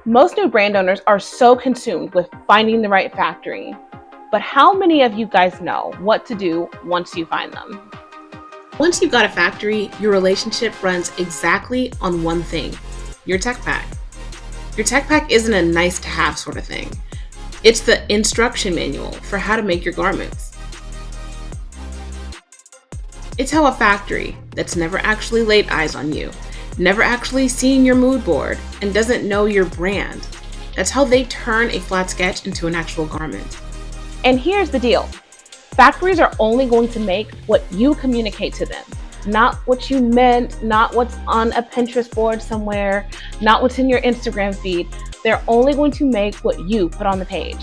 Most new brand owners are so consumed with finding the right factory. But how many of you guys know what to do once you find them? Once you've got a factory, your relationship runs exactly on one thing, your tech pack. Your tech pack isn't a nice to have sort of thing. It's the instruction manual for how to make your garments. It's how a factory that's never actually laid eyes on you, never actually seen your mood board, and doesn't know your brand. That's how they turn a flat sketch into an actual garment. And here's the deal. Factories are only going to make what you communicate to them, not what you meant, not what's on a Pinterest board somewhere, not what's in your Instagram feed. They're only going to make what you put on the page.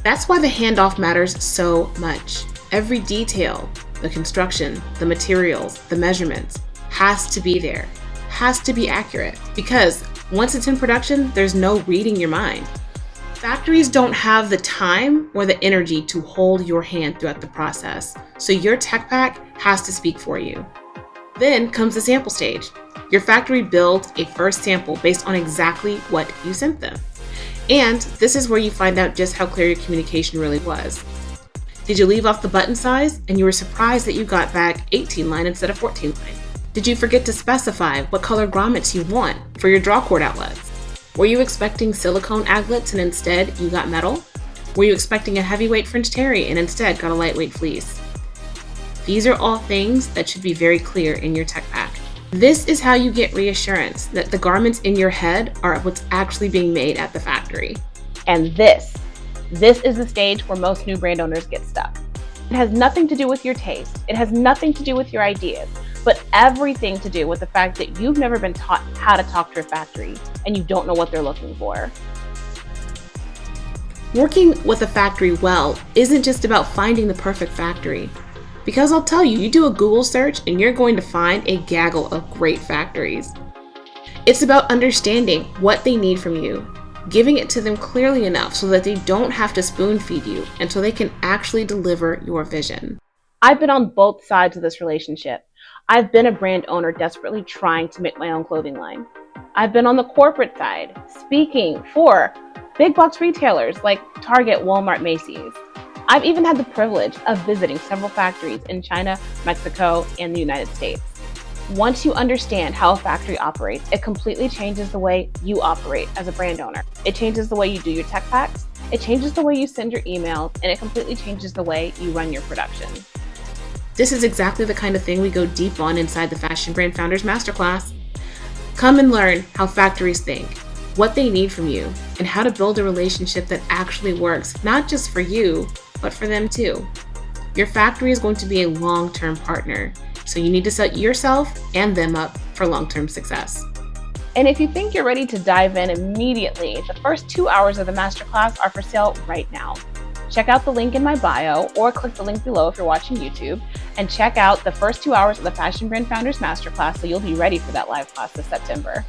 That's why the handoff matters so much. Every detail, the construction, the materials, the measurements, has to be there, has to be accurate, because once it's in production, there's no reading your mind. Factories don't have the time or the energy to hold your hand throughout the process, so your tech pack has to speak for you. Then comes the sample stage. Your factory builds a first sample based on exactly what you sent them. And this is where you find out just how clear your communication really was. Did you leave off the button size and you were surprised that you got back 18 line instead of 14 line? Did you forget to specify what color grommets you want for your draw cord outlets? Were you expecting silicone aglets and instead you got metal? Were you expecting a heavyweight French terry and instead got a lightweight fleece? These are all things that should be very clear in your tech pack. This is how you get reassurance that the garments in your head are what's actually being made at the factory. And this is the stage where most new brand owners get stuck. It has nothing to do with your taste. It has nothing to do with your ideas, but everything to do with the fact that you've never been taught how to talk to a factory and you don't know what they're looking for. Working with a factory well isn't just about finding the perfect factory. Because I'll tell you, you do a Google search and you're going to find a gaggle of great factories. It's about understanding what they need from you, giving it to them clearly enough so that they don't have to spoon feed you and so they can actually deliver your vision. I've been on both sides of this relationship. I've been a brand owner desperately trying to make my own clothing line. I've been on the corporate side, speaking for big box retailers like Target, Walmart, Macy's. I've even had the privilege of visiting several factories in China, Mexico, and the United States. Once you understand how a factory operates, it completely changes the way you operate as a brand owner. It changes the way you do your tech packs, it changes the way you send your emails, and it completely changes the way you run your production. This is exactly the kind of thing we go deep on inside the Fashion Brand Founders Masterclass. Come and learn how factories think, what they need from you, and how to build a relationship that actually works, not just for you, but for them too. Your factory is going to be a long-term partner, so you need to set yourself and them up for long-term success. And if you think you're ready to dive in immediately, the first 2 hours of the masterclass are for sale right now. Check out the link in my bio or click the link below if you're watching YouTube and check out the first 2 hours of the Fashion Brand Founders Masterclass so you'll be ready for that live class this September.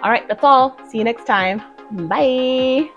All right, that's all. See you next time. Bye.